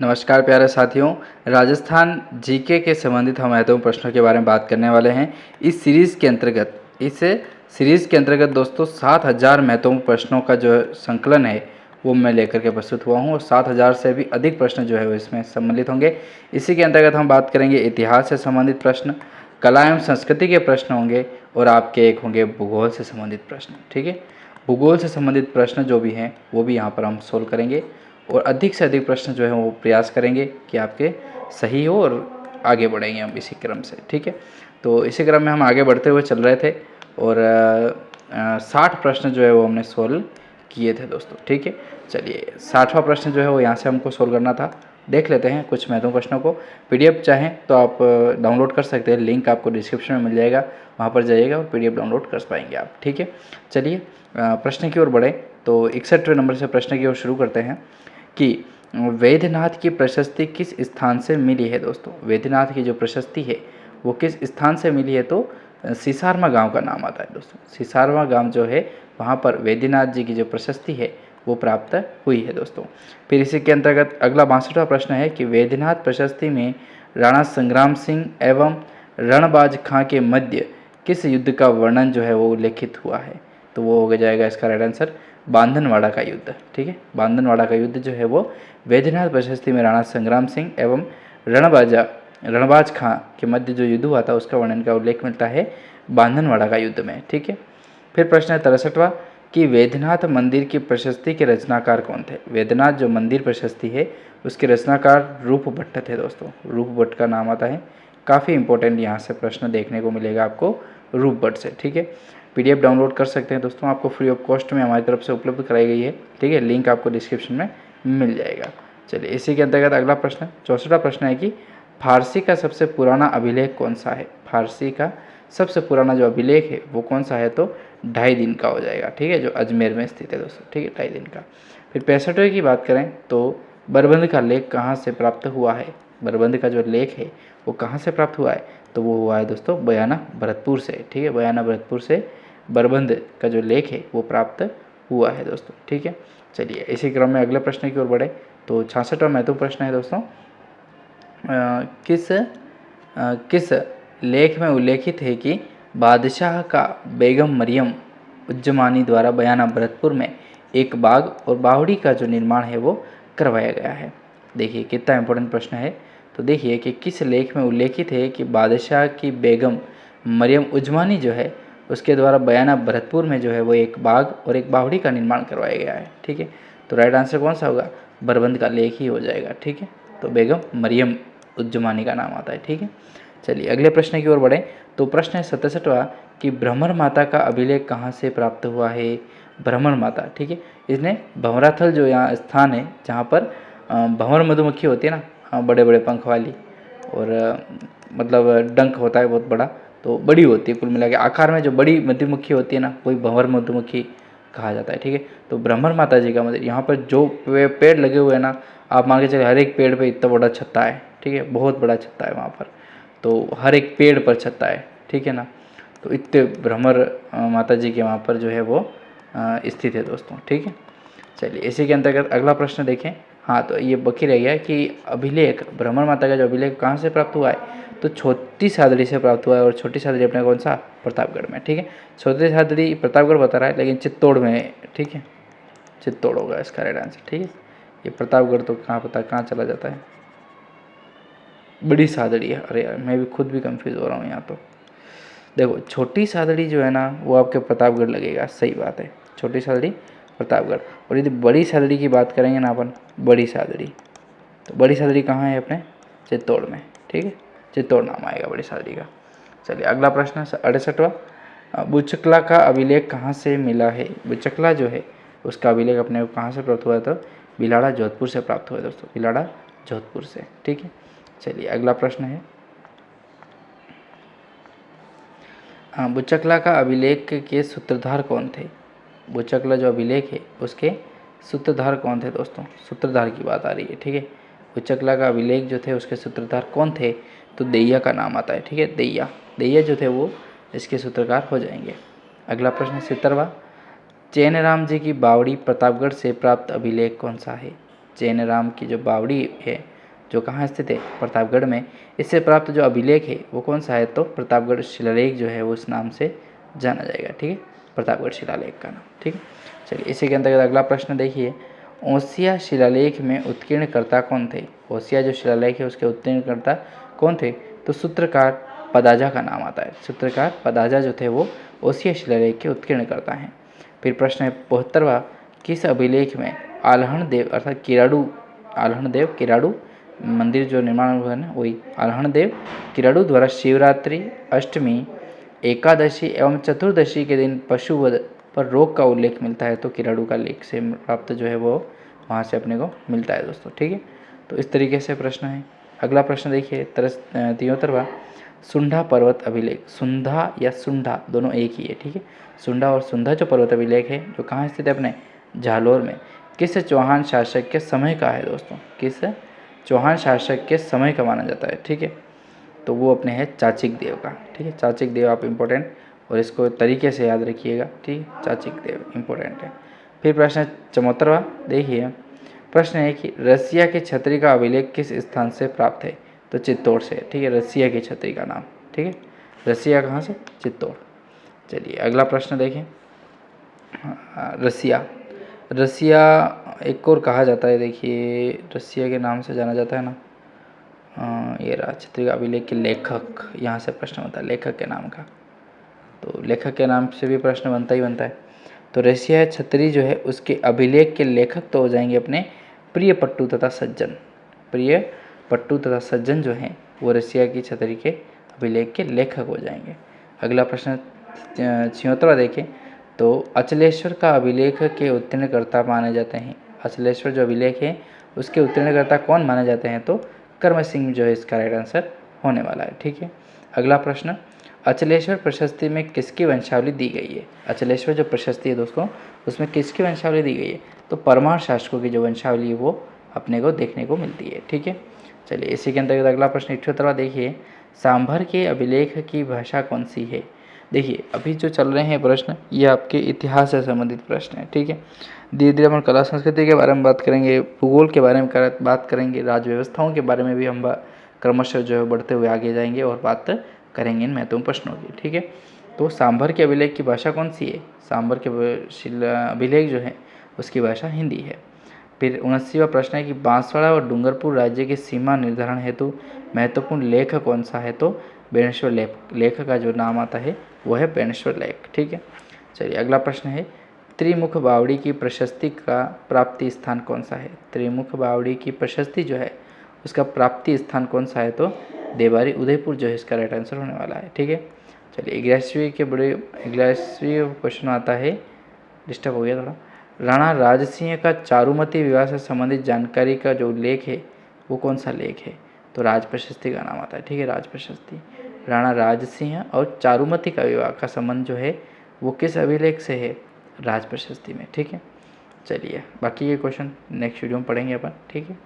नमस्कार प्यारे साथियों, राजस्थान जीके के संबंधित हम महत्वपूर्ण प्रश्नों के बारे में बात करने वाले हैं। इस सीरीज़ के अंतर्गत दोस्तों 7000 महत्वपूर्ण प्रश्नों का जो संकलन है वो मैं लेकर के प्रस्तुत हुआ हूँ और 7000 से भी अधिक प्रश्न जो है वो इसमें सम्मिलित होंगे। इसी के अंतर्गत हम बात करेंगे इतिहास से संबंधित प्रश्न, कला एवं संस्कृति के प्रश्न होंगे और आपके एक होंगे भूगोल से संबंधित प्रश्न। ठीक है, भूगोल से संबंधित प्रश्न जो भी हैं वो भी यहाँ पर हम सोल्व करेंगे और अधिक से अधिक प्रश्न जो है वो प्रयास करेंगे कि आपके सही हो और आगे बढ़ेंगे हम इसी क्रम से। ठीक है, तो इसी क्रम में हम आगे बढ़ते हुए चल रहे थे और 60 प्रश्न जो है वो हमने सोल्व किए थे दोस्तों। ठीक है, चलिए 60वां प्रश्न जो है वो यहाँ से हमको सोल्व करना था। देख लेते हैं कुछ महत्वपूर्ण प्रश्नों को। पीडीएफ चाहें तो आप डाउनलोड कर सकते हैं, लिंक आपको डिस्क्रिप्शन में मिल जाएगा, वहाँ पर जाइएगा और पीडीएफ डाउनलोड कर पाएंगे आप। ठीक है, चलिए प्रश्न की ओर बढ़े तो 61वें नंबर से प्रश्न की ओर शुरू करते हैं कि वैद्यनाथ की प्रशस्ति किस स्थान से मिली है। दोस्तों वैद्यनाथ की जो प्रशस्ति है वो किस स्थान से मिली है, तो सिसारमा गांव का नाम आता है दोस्तों। सिसारमा गांव जो है वहाँ पर वैद्यनाथ जी की जो प्रशस्ति है वो प्राप्त हुई है दोस्तों। फिर इसी के अंतर्गत अगला 62वां प्रश्न है कि वैद्यनाथ प्रशस्ति में राणा संग्राम सिंह एवं रणबाज खां के मध्य किस युद्ध का वर्णन जो है वो उल्लेखित हुआ है, तो वो हो जाएगा इसका राइट आंसर बांधनवाड़ा का युद्ध। ठीक है, बांधनवाड़ा का युद्ध जो है वो वैद्यनाथ प्रशस्ति में राणा संग्राम सिंह एवं रणबाज खां के मध्य जो युद्ध हुआ था उसका वर्णन का उल्लेख मिलता है बांधनवाड़ा का युद्ध में। ठीक है, फिर प्रश्न है 63वां कि वैद्यनाथ मंदिर की प्रशस्ति के रचनाकार कौन थे। वैद्यनाथ जो मंदिर प्रशस्ति है उसके रचनाकार रूप भट्ट थे दोस्तों। रूप भट्ट का नाम आता है, काफ़ी इंपॉर्टेंट यहाँ से प्रश्न देखने को मिलेगा आपको रूप भट्ट से। ठीक है, पीडीएफ डाउनलोड कर सकते हैं दोस्तों, आपको फ्री ऑफ कॉस्ट में हमारी तरफ से उपलब्ध कराई गई है। ठीक है, लिंक आपको डिस्क्रिप्शन में मिल जाएगा। चलिए इसी के अंतर्गत अगला प्रश्न 64वां प्रश्न है कि फारसी का सबसे पुराना अभिलेख कौन सा है। फारसी का सबसे पुराना जो अभिलेख है वो कौन सा है, तो 2.5 दिन का हो जाएगा। ठीक है, जो अजमेर में स्थित है दोस्तों। ठीक है, 2.5 दिन का। फिर 65वें की बात करें तो बरबंद का लेख कहाँ से प्राप्त हुआ है। बरबंद का जो लेख है वो कहाँ से प्राप्त हुआ है, तो वो हुआ है दोस्तों बयाना भरतपुर से। ठीक है, बयाना भरतपुर से बरबंद का जो लेख है वो प्राप्त हुआ है दोस्तों। ठीक है, चलिए इसी क्रम में अगले प्रश्न की ओर बढ़े तो 66वां महत्वपूर्ण प्रश्न है दोस्तों, किस लेख में उल्लेखित है कि बादशाह का बेगम मरियम उज्जमानी द्वारा बयाना भरतपुर में एक बाग और बावड़ी का जो निर्माण है वो करवाया गया है। देखिए कितना इंपॉर्टेंट प्रश्न है। तो देखिए कि किस लेख में उल्लेखित है कि बादशाह की बेगम मरियम उज्जमानी जो है उसके द्वारा बयाना भरतपुर में जो है वो एक बाग और एक बावड़ी का निर्माण करवाया गया है। ठीक है, तो राइट आंसर कौन सा होगा, बरबंद का लेख ही हो जाएगा। ठीक है, तो बेगम मरियम उज्जमानी का नाम आता है। ठीक है, चलिए अगले प्रश्न की ओर बढ़ें तो प्रश्न है 67वां कि भ्रमर माता का अभिलेख कहाँ से प्राप्त हुआ है। भ्रमर माता, ठीक है, इसने भंवराथल जो यहाँ स्थान है जहाँ पर भंवर मधुमक्खी होती है ना, बड़े बड़े पंख वाली, और मतलब डंक होता है बहुत बड़ा, तो बड़ी होती है कुल मिला के आकार में जो बड़ी मधुमक्खी होती है ना वही भंवर मधुमक्खी कहा जाता है। ठीक है, तो भ्रमर माता जी का मंदिर, यहाँ पर जो पेड़ लगे हुए हैं ना, आप मान के चलिए हर एक पेड़ पे इतना बड़ा छत्ता है। ठीक है, बहुत बड़ा छत्ता है वहाँ पर, तो हर एक पेड़ पर छत्ता है। ठीक है ना, तो इतने भ्रमर माता जी के वहाँ पर जो है वो स्थित है दोस्तों। ठीक है, चलिए इसी के अंतर्गत अगला प्रश्न देखें। हाँ, तो ये बाकी रह गया कि अभिलेख भ्रमर माता का जो अभिलेख कहाँ से प्राप्त हुआ है, तो छोटी सादड़ी से प्राप्त हुआ है। और छोटी सादड़ी अपने कौन सा, प्रतापगढ़ में। ठीक है, छोटी सादड़ी प्रतापगढ़ बता रहा है लेकिन चित्तौड़ में है। ठीक है, चित्तौड़ होगा इसका राइट आंसर। ठीक है, ये प्रतापगढ़ तो कहाँ पता कहाँ चला जाता है, बड़ी सादड़ी है। अरे यार मैं भी खुद भी कंफ्यूज हो रहा हूँ यहाँ। तो देखो छोटी सादड़ी जो है ना वो आपके प्रतापगढ़ लगेगा, सही बात है, छोटी सादड़ी प्रतापगढ़। और यदि बड़ी सादड़ी की बात करेंगे ना अपन, बड़ी सादड़ी, तो बड़ी सादड़ी कहाँ है अपने, चित्तौड़ में। ठीक है, चित्तौड़ नाम आएगा बड़ी सादड़ी का। चलिए अगला प्रश्न 68वां बुचकला का अभिलेख कहाँ से मिला है। बुचकला जो है उसका अभिलेख अपने को कहाँ से प्राप्त हुआ है, तो बिलाड़ा जोधपुर से प्राप्त हुआ है दोस्तों, बिलाड़ा जोधपुर से। ठीक है, चलिए अगला प्रश्न है बुचकला का अभिलेख के सूत्रधार कौन थे। बुचकला जो अभिलेख है उसके सूत्रधार कौन थे दोस्तों, सूत्रधार की बात आ रही है। ठीक है, बुचकला का अभिलेख जो थे उसके सूत्रधार कौन थे, तो दैया का नाम आता है। ठीक है, दैया जो थे वो इसके सूत्रकार हो जाएंगे। अगला प्रश्न 70वां चैनराम जी की बावड़ी प्रतापगढ़ से प्राप्त अभिलेख कौन सा है। चैनराम की जो बावड़ी है जो कहाँ स्थित है, प्रतापगढ़ में, इससे प्राप्त जो अभिलेख है वो कौन सा है, तो प्रतापगढ़ शिलालेख जो है वो उस नाम से जाना जाएगा। ठीक है, प्रतापगढ़ शिलालेख का नाम। ठीक है, चलिए इसी के अंतर्गत अगला प्रश्न देखिए, ओसिया शिलालेख में उत्कीर्णकर्ता कौन थे। ओसिया जो शिलालेख है उसके उत्कीर्णकर्ता कौन थे, तो सूत्रकार पदाजा का नाम आता है। सूत्रकार पदाजा जो थे वो ओसिया शिलालेख के उत्कीर्णकर्ता हैं। फिर प्रश्न है 72वां, किस अभिलेख में आल्हण देव अर्थात किराड़ू मंदिर जो निर्माण हुआ है ना, वही आल्हण देव किराड़ू द्वारा शिवरात्रि, अष्टमी, एकादशी एवं चतुर्दशी के दिन पशुवध पर रोक का उल्लेख मिलता है। तो किराड़ू का लेख से प्राप्त जो है वो वहाँ से अपने को मिलता है दोस्तों। ठीक है, तो इस तरीके से प्रश्न है। अगला प्रश्न देखिए 73वां, सुंढा पर्वत अभिलेख, सुंधा या सुंढा दोनों एक ही है। ठीक है, सुंढा और सुंधा जो पर्वत अभिलेख है जो कहाँ स्थित है, अपने जालोर में, किस चौहान शासक के समय का है दोस्तों, किस चौहान शासक के समय का माना जाता है। ठीक है, तो वो अपने है चाचिक देव का। ठीक है, चाचिक देव आप इम्पोर्टेंट और इसको तरीके से याद रखिएगा। ठीक, चाचिक देव इम्पोर्टेंट है। फिर प्रश्न 74वां देखिए, प्रश्न है कि रसिया के छतरी का अभिलेख किस स्थान से प्राप्त है, तो चित्तौड़ से। ठीक है, रसिया की छतरी का नाम। ठीक है, रसिया कहाँ से, चित्तौड़। चलिए अगला प्रश्न देखें, रसिया एक और कहा जाता है, देखिए रसिया के नाम से जाना जाता है ना, ये रहा छतरी का अभिलेख के लेखक, यहाँ से प्रश्न बनता है लेखक के नाम का, तो लेखक के नाम से भी प्रश्न बनता ही बनता है। तो रसिया छतरी जो है उसके अभिलेख के लेखक तो हो जाएंगे अपने प्रिय पट्टू तथा सज्जन। प्रिय पट्टू तथा सज्जन जो हैं वो रसिया की छतरी के अभिलेख के लेखक हो जाएंगे। अगला प्रश्न 76वां देखें, तो अचलेश्वर का अभिलेख के उत्तीर्णकर्ता माने जाते हैं। अचलेश्वर जो अभिलेख है उसके उत्तीर्णकर्ता कौन माने जाते हैं, तो कर्म सिंह जो है इसका राइट आंसर होने वाला है। ठीक है, अगला प्रश्न, अचलेश्वर प्रशस्ति में किसकी वंशावली दी गई है। अचलेश्वर जो प्रशस्ति है दोस्तों उसमें किसकी वंशावली दी गई है, तो परमार शासकों की जो वंशावली है वो अपने को देखने को मिलती है। ठीक है, चलिए इसी के अंतर्गत अगला प्रश्न 78वां देखिए, सांभर के अभिलेख की भाषा कौन सी है। देखिए अभी जो चल रहे हैं प्रश्न ये आपके इतिहास से संबंधित प्रश्न है। ठीक है, धीरे धीरे हम कला संस्कृति के बारे में बात करेंगे, भूगोल के बारे में बात करेंगे, राज्य व्यवस्थाओं के बारे में भी हम क्रमशः जो है बढ़ते हुए आगे जाएंगे और बात करेंगे इन महत्वपूर्ण प्रश्नों की। ठीक है, तो सांभर के अभिलेख की भाषा कौन सी है, सांभर के अभिलेख जो है उसकी भाषा हिंदी है। फिर 79वां प्रश्न है कि बांसवाड़ा और डूंगरपुर राज्य की सीमा निर्धारण हेतु महत्वपूर्ण लेख कौन सा है, तो बेणेश्वर लेख का जो नाम आता है वो है बेणेश्वर लेख। ठीक है, चलिए अगला प्रश्न है, त्रिमुख बावड़ी की प्रशस्ति का प्राप्ति स्थान कौन सा है। त्रिमुख बावड़ी की प्रशस्ति जो है उसका प्राप्ति स्थान कौन सा है, तो देवारी उदयपुर जो है इसका राइट आंसर होने वाला है। ठीक है, चलिए 11वीं क्वेश्चन आता है, डिस्टर्ब हो गया थोड़ा, राणा राजसिंह का चारुमती विवाह से संबंधित जानकारी का जो उल्लेख है वो कौन सा लेख है, तो राज प्रशस्ति का नाम आता है। ठीक है, राज प्रशस्ति, राणा राजसिंह और चारुमती का विवाह का संबंध जो है वो किस अभिलेख से है, राज प्रशस्ति में। ठीक है, चलिए बाकी ये क्वेश्चन नेक्स्ट वीडियो में पढ़ेंगे अपन। ठीक है।